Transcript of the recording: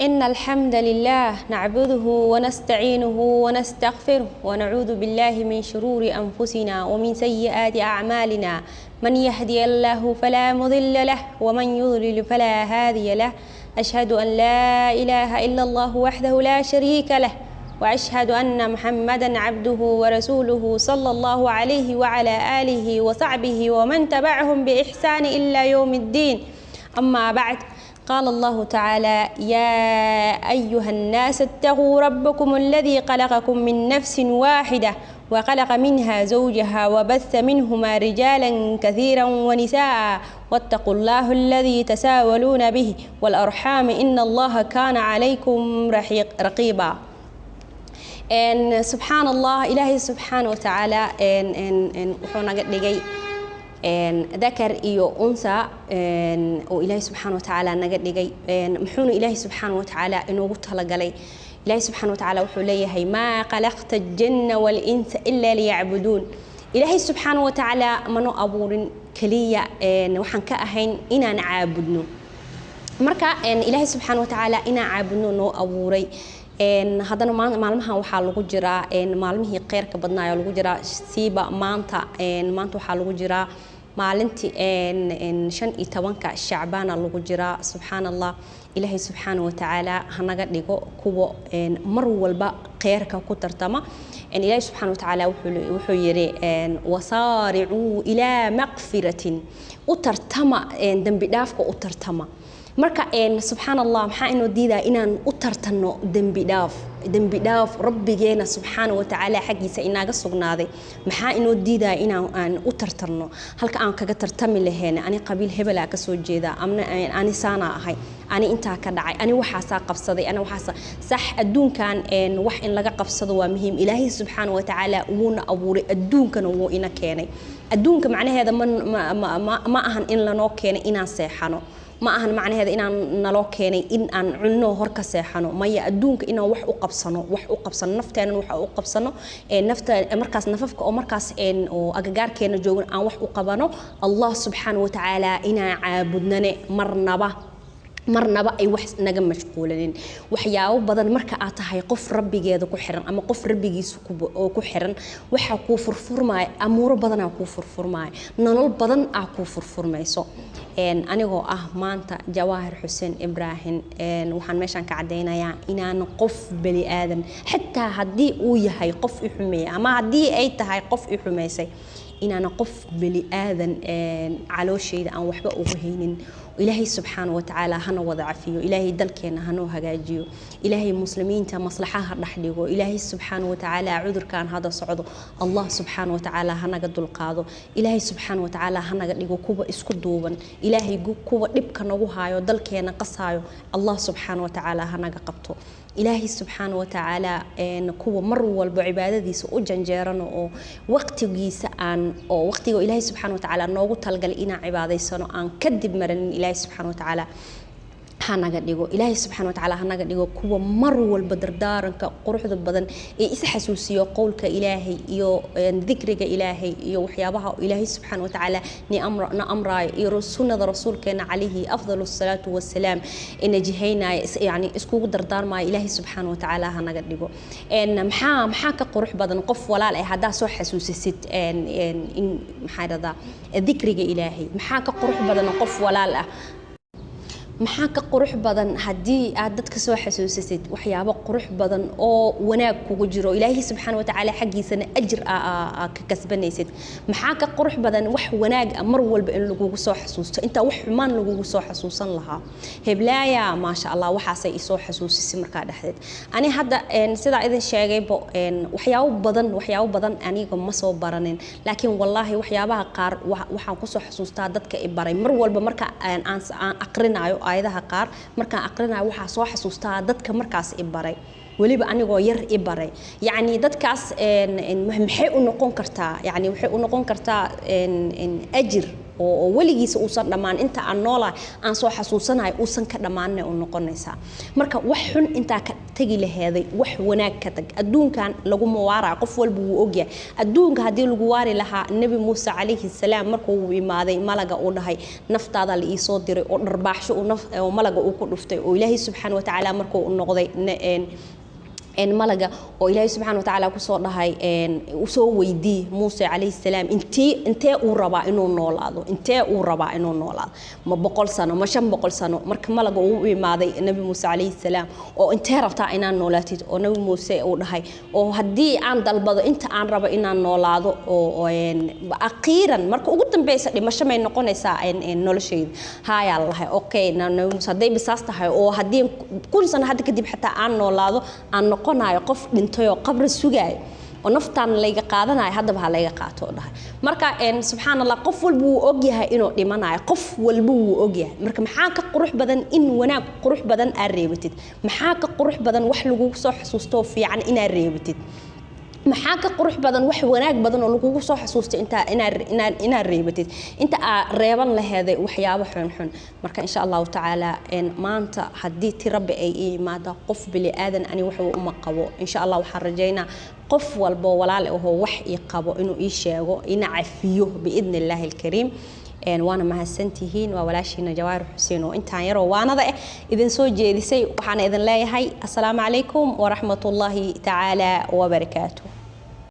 إن الحمد لله نعبده ونستعينه ونستغفره ونعوذ بالله من شرور أنفسنا ومن سيئات أعمالنا من يهدي الله فلا مضل له ومن يضلل فلا هادي له أشهد أن لا إله إلا الله وحده لا شريك له وأشهد أن محمدًا عبده ورسوله صلى الله عليه وعلى آله وصحبه ومن تبعهم بإحسان إلى يوم الدين. أما بعد، قال الله تعالى: يا أيها الناس اتقوا ربكم الذي خلقكم من نفس واحدة وخلق منها زوجها وبث منهما رجالا كثيرا ونساء واتقوا الله الذي تساءلون به والأرحام إن الله كان عليكم رقيبا. سبحان الله، إلهي سبحانه وتعالى وحنا قد ذكر إيو أنثى وإلهي سبحانه وتعالى نقد لقي محون إلهي سبحانه وتعالى إنه قلت لقلي إلهي سبحانه وتعالى وحوليه ما خلقت الجن والإنس إلا ليعبدون. إلهي سبحانه وتعالى منو أبور كلية وحن كأهين إنا نعبدنه مركا إلهي سبحانه وتعالى إنا عبدنه نو أبوري haddana maalmahan waxaa lagu jiraa maalmihii qeyrka badnaa lagu jiraa siiba maanta waxaa lagu jiraa maalintii 15 Shacbaan lagu jiraa. subxaanallah, ilaahay subxaanahu wa tacaala hanaga dhigo kuwa mar walba qeyrka ku tartama. ilaahay subxaanahu wa tacaala wuxuu yiri wasaari'uu ilaa maqfiratin, u tartama dambi dhaafka u tartama. marka subxaan allah, maxaa inoo diidaa inaan u tartanno dembi dhaaf rabbigeena subxaana wa tacaala xaggiisa inaaga sugnaaday. maxaa inoo diidaa inaan u tartanno halka aan kaga tartami lahayn ani qabiil hebelaa ka soo jeeda, ani saana ahay, ani intaa ka dhacay, ani waxaasaa qabsaday, ani waxaasa sax. adduunkan wax in laga qabsado waa muhiim. ilaahay subxaana wa tacaala wuuna abuuray adduunkana wuu ina keenay. adduunka macnaheeda ma ahan in lanoo keenay inaan seexano, ma ahan macnaheeda inaan naloo keenay in aan cunno hor ka seexano. maya, adduunka inaan wax u qabsano nafteena wax u qabsano nafta markaas nafafka oo markaas oo agagaarkeena joogan aan wax u qabano. allah subxaanahu wa tacaala inaan caabudnane marnaba ay wax naga mashquulanin. waxyaabo badan marka aad tahay qof rabbigeeda ku xiran ama qof rabbigiisa ku xiran, waxa ku furfurmay amuuro badan ku furfurmay, nolol badan ku furfurmayso. anigoo maanta Jawaahir Xuseen Ibrahim waxaan meeshan ka cadeynayaa inaan qof bani aadan, xitaa haddii uu yahay qof i xumeeyay ama haddii ay tahay qof i xumeysay, inaan qof bani aadan calooshayda aan waxba ugu haynin. ilaahay subxaanahu wa tacaala hana wada cafiyo, ilaahay dalkeena hanoo hagaajiyo, ilaahay muslimiinta maslaxaha dhex dhigo, ilaahay subxaanahu wa tacaala cudurkan hada socdo allah subxaanahu wa tacaala hanaga dulqaado, ilaahay subxaanahu wa tacaala hanaga dhigo kuwa isku duuban, ilaahay kuwa dhibka nagu haayo dalkeena qasaayo allah subxaanahu wa tacaala hanaga qabto. ilaahay subxaanahu wa tacaala kuwa mar walba cibaadadiisa u janjeerano oo waqtigiisa waqtiga ilaahay subxaanahu wa tacaala noogu talgalay inaan cibaadaysano aan kadib maranin. ilaahay subxaanahu wa tacaala hanaga dhigo, ilaahay subxaanahu wa tacaala hanaga dhigo kuwa mar walba dardaaranka quruxda badan ee is xasuusiyo qowlka ilaahay iyo dhikriga ilaahay iyo waxyaabaha ilaahay subxaanahu wa tacaala na amraayo iyo sunnada rasuulkeena calayhi afdalu salaatu wassalaam ina jihaynaya yani iskugu dardaarmaayo. ilaahay subxaanahu wa tacaala hanaga dhigo. maxaa ka qurux badan qof walaal haddaa soo xasuusisid in maxaa dhada dhikriga ilaahay? maxaa ka qurux badan qof walaal maxaa ka qurux badan haddii aad dadka soo xasuusisid waxyaabo qurux badan oo wanaag kugu jiro, ilaahay subxaanahu wa tacaala xaggiisana ajir ka kasbanaysid? maxaa ka qurux badan wax wanaag mar walba in lagugu soo xasuusto inta wax xumaan lagugu soo xasuusan lahaa? heblaaya maasha allah waxaasay i soo xasuusisay markaa dhexdeed. ani hadda sidaa idin sheegayba waxyaabo badan aniga ma soo baranin, laakiin wallaahi waxyaabaha qaar waxaan ku soo xasuustaa dadka i baray. mar walba marka aan aqrinayo aayadaha qaar, markaan aqrinayo waxaa soo xasuustaa dadka markaas i baray, weliba anigoo yar i baray. yacni dadkaas maxay u noqon kartaa, yani waxay u noqon kartaa ajir oo waligiisa uusan dhamaan inta aan noolaa aan soo xasuusanahay uusan ka dhamaanay oo noqonaysa marka wax xun inta ka tagi laheeday wax wanaag ka tag adduunkan lagu mawaara qof walba uu ogyahay adduunka hadii lagu waari lahaa nabi Muuse calayhi salaam markuu uu imaaday malaga uu dhahay naftaada la ii soo diray oo dharbaaxsho oo malaga uu ku dhuftay oo Ilaahay subhanahu wa ta'ala markuu uu noqday إن ملقا وإلهي سبحانه وتعالى كسر لهاي إن وسوي دي موسى عليه السلام أنت وربا إنه نولادو أنت وربا إنه نولاد ما بقول سنة ما شم بقول سنة مرك ملقا وماذا النبي موسى عليه السلام أو أنت رفتا إنا نولاتي أو نبي موسى ولهاي أو هدي عند البض أنت عن ربا إنا نولادو أو إن أخيرا مرك وقلت بس ما شم إنه قلنا ساعة إن نولشيد هاي الله أوكي نبي موسى ده بساسته هاي أو هدي كل سنة هدي كدي حتى عن نولادو عن قناعة قف دنتيو قبر السجاي ونفتن ليجا قادنا هذا بها ليجا قاتو ده مركا إن سبحان الله قف والبو أوجيها إنه لمنع قف والبو أوجيها مركا محاك قروح بدن إن وناك قروح بدن الريبتد محاك قروح بدن وحلو صح سوستوفي عن إن الريبتد محاك قروح بدن وح وناك بدن ولقوق صح حسوست أنت إن الريبتد أنت ريبا لهذا وحياه حن مركا إن شاء الله تعالى إن ما أنت حديت ربي أي ما قف بلي آذن أني وحو أم قبو إن شاء الله وحرجينا قف والبو ولا وهو وحي قبو إنه إيشيغو إن عفيه بإذن الله الكريم إن وأنا مع السنتين وولاشينا جوار حسين وإنت يرو وأنا ذا إذن سو جيدي سي وحنا إذن لا هاي السلام عليكم ورحمة الله تعالى وبركاته.